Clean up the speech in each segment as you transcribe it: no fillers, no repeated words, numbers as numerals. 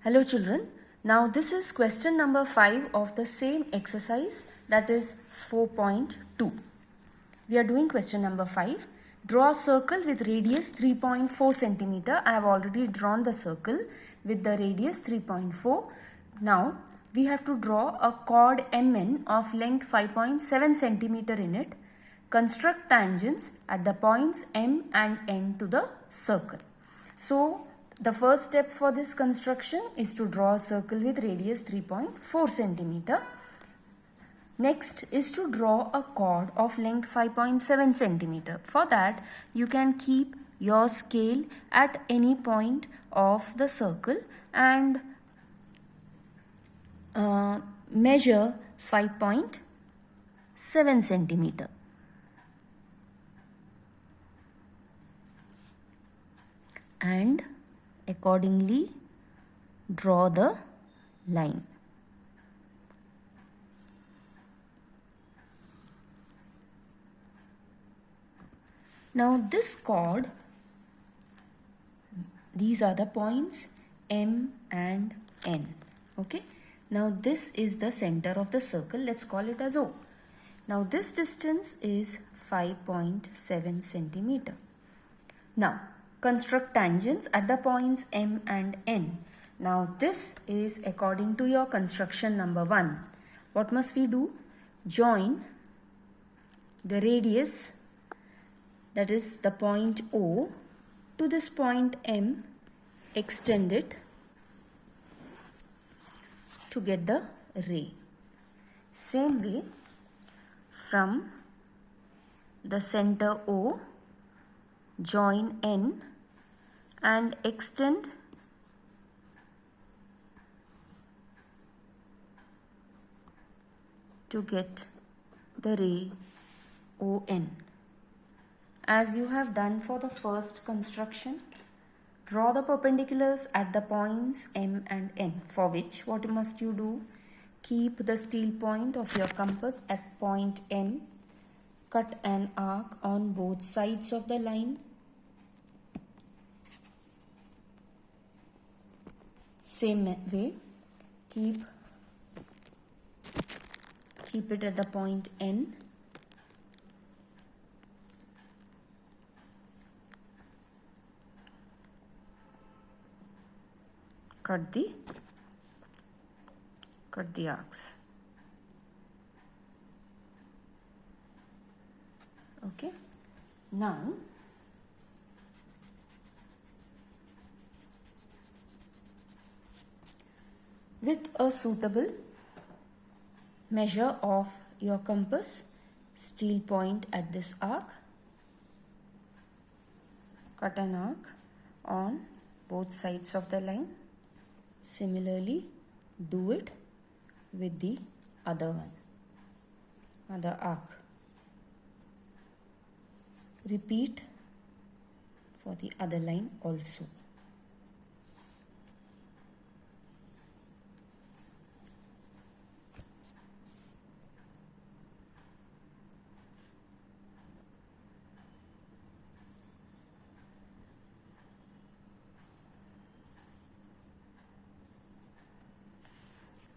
Hello children, now this is question number 5 of the same exercise, that is 4.2. We are doing question number 5. Draw a circle with radius 3.4 centimeter. I have already drawn the circle with the radius 3.4. Now we have to draw a chord MN of length 5.7 centimeter in it. Construct tangents at the points M and N to the circle. So the first step for this construction is to draw a circle with radius 3.4 centimeter. Next is to draw a chord of length 5.7 centimeter. For that, you can keep your scale at any point of the circle and measure 5.7 centimeter. And accordingly draw the line. Now this chord, these are the points M and N. Okay. Now this is the center of the circle. Let's call it as O. Now this distance is 5.7 centimeter. Now construct tangents at the points M and N. Now this is according to your construction number 1. What must we do? Join the radius, that is the point O, to this point M, extend it to get the ray. Same way, from the center O, join N and extend to get the ray ON. As you have done for the first construction, draw the perpendiculars at the points M and N, for which what must you do? Keep the steel point of your compass at point N, cut an arc on both sides of the line. Same way, keep it at the point N. Cut the arcs. Okay. Now with a suitable measure of your compass, steel point at this arc, cut an arc on both sides of the line. Similarly, do it with the other arc. Repeat for the other line also.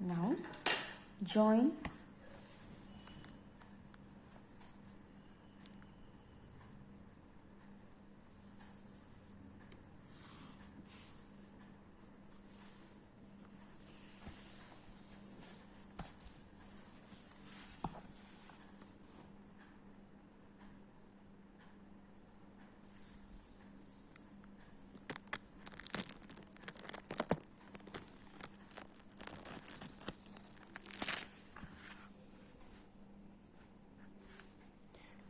Now join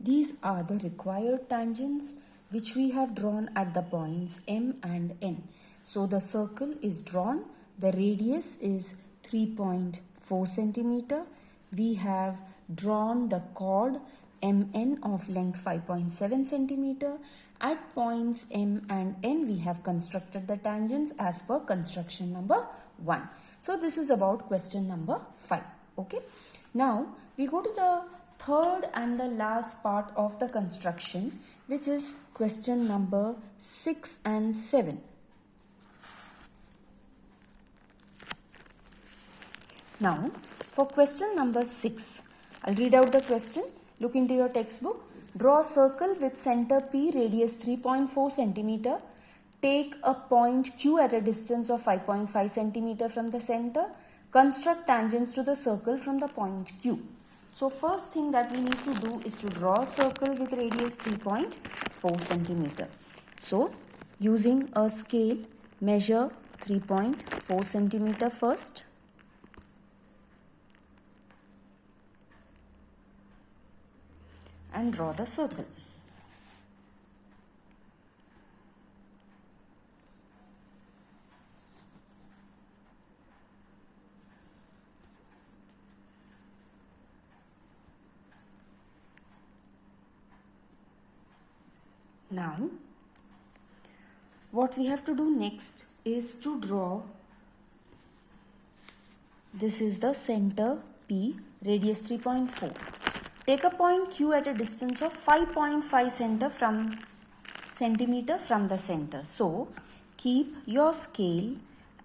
These are the required tangents which we have drawn at the points M and N. So the circle is drawn. The radius is 3.4 centimeter. We have drawn the chord MN of length 5.7 centimeter. At points M and N, we have constructed the tangents as per construction number 1. So this is about question number 5. Okay. Now we go to the third and the last part of the construction, which is question number 6 and 7. Now, for question number 6, I'll read out the question. Look into your textbook. Draw a circle with center P, radius 3.4 centimeter. Take a point Q at a distance of 5.5 centimeter from the center. Construct tangents to the circle from the point Q. So, first thing that we need to do is to draw a circle with radius 3.4 centimeter. So, using a scale, measure 3.4 centimeter first. And draw the circle. Now, what we have to do next is to draw, this is the center P, radius 3.4. Take a point Q at a distance of 5.5 centimeter from the center. So, keep your scale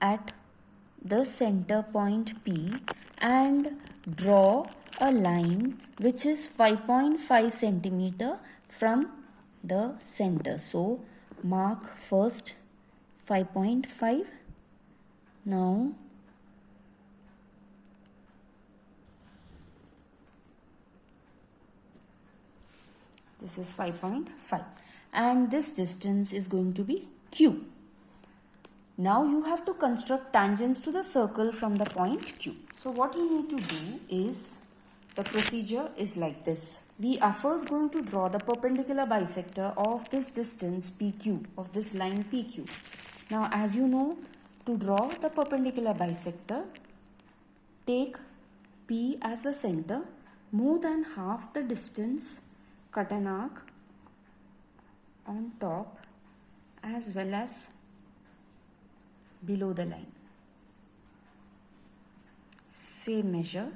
at the center point P and draw a line which is 5.5 centimeter from the center. So, mark first 5.5. Now, this is 5.5 and this distance is going to be Q. Now you have to construct tangents to the circle from the point Q. So what you need to do is, the procedure is like this. We are first going to draw the perpendicular bisector of this distance PQ, of this line PQ. Now as you know, to draw the perpendicular bisector, take P as the center, more than half the distance, cut an arc on top as well as below the line. Same measure,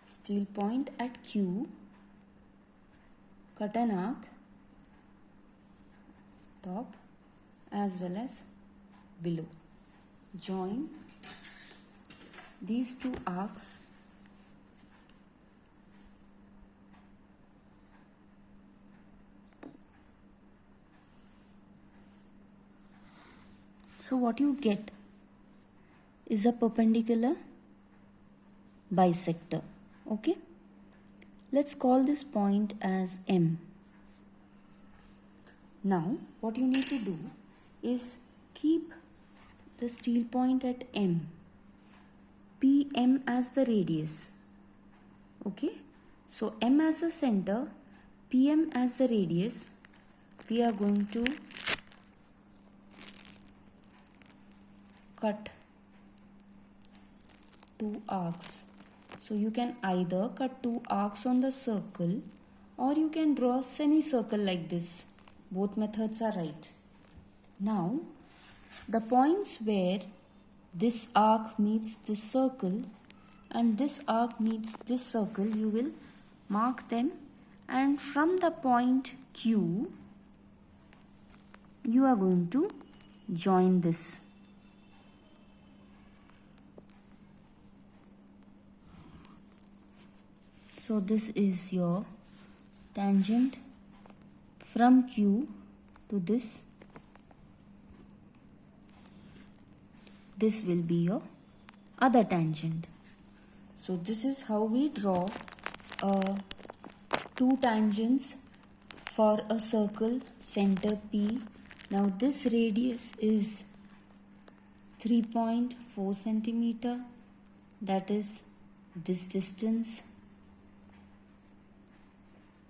steel point at Q, cut an arc top as well as below. Join these two arcs So what you get is a perpendicular bisector. Okay. Let's call this point as M. Now what you need to do is keep the steel point at M, PM as the radius. Okay. So M as the center, PM as the radius. We are going to cut two arcs. So you can either cut two arcs on the circle or you can draw a semicircle like this. Both methods are right. Now the points where this arc meets this circle and this arc meets this circle, you will mark them, and from the point Q you are going to join this. So this is your tangent from Q to this. This will be your other tangent. So this is how we draw two tangents for a circle center P. Now this radius is 3.4 centimeter. That is this distance.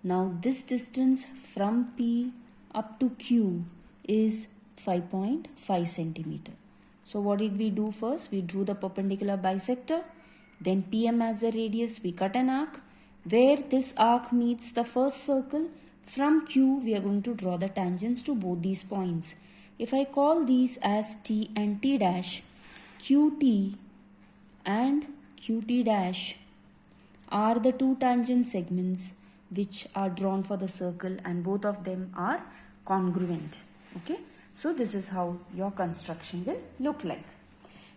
Now this distance from P up to Q is 5.5 centimeter. So what did we do first? We drew the perpendicular bisector. Then PM as the radius, we cut an arc. Where this arc meets the first circle, from Q we are going to draw the tangents to both these points. If I call these as T and T dash, QT and QT dash are the two tangent segments which are drawn for the circle, and both of them are congruent. Okay, so this is how your construction will look like.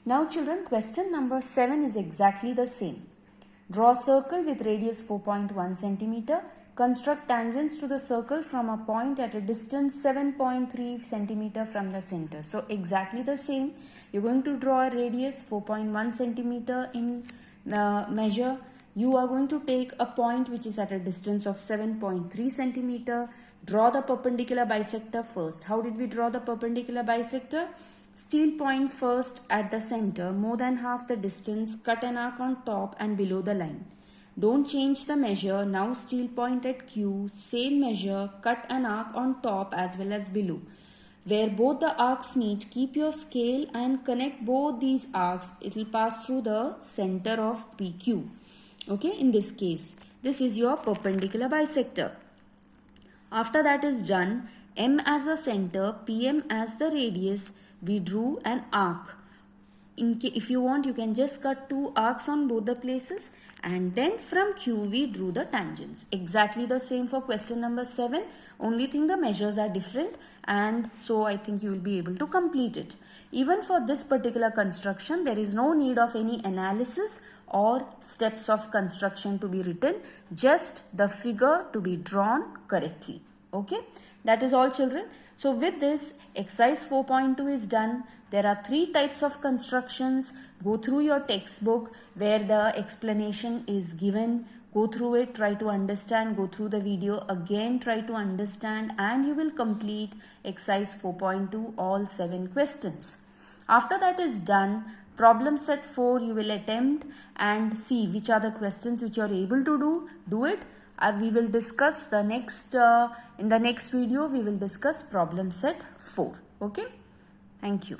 Now children, question number 7 is exactly the same. Draw a circle with radius 4.1 centimeter. Construct tangents to the circle from a point at a distance 7.3 centimeter from the center. So exactly the same. You're going to draw a radius 4.1 centimeter in measure. You are going to take a point which is at a distance of 7.3 centimeter. Draw the perpendicular bisector first. How did we draw the perpendicular bisector? Steel point first at the center, more than half the distance, cut an arc on top and below the line. Don't change the measure. Now steel point at Q, same measure, cut an arc on top as well as below. Where both the arcs meet, keep your scale and connect both these arcs. It will pass through the center of PQ. Okay, in this case, this is your perpendicular bisector. After that is done, M as a center, PM as the radius, we drew an arc. If you want, you can just cut 2 arcs on both the places, and then from Q we drew the tangents. Exactly the same for question number 7. Only thing the measures are different, and so I think you will be able to complete it. Even for this particular construction, there is no need of any analysis or steps of construction to be written, just the figure to be drawn correctly. Okay, that is all children. So with this, exercise 4.2 is done. There are 3 types of constructions. Go through your textbook where the explanation is given. Go through it, try to understand, go through the video again, try to understand, and you will complete exercise 4.2, all 7 questions. After that is done, problem set 4 you will attempt and see which are the questions which you are able to do it. We will discuss the next in the next video. We will discuss problem set 4. Okay, thank you.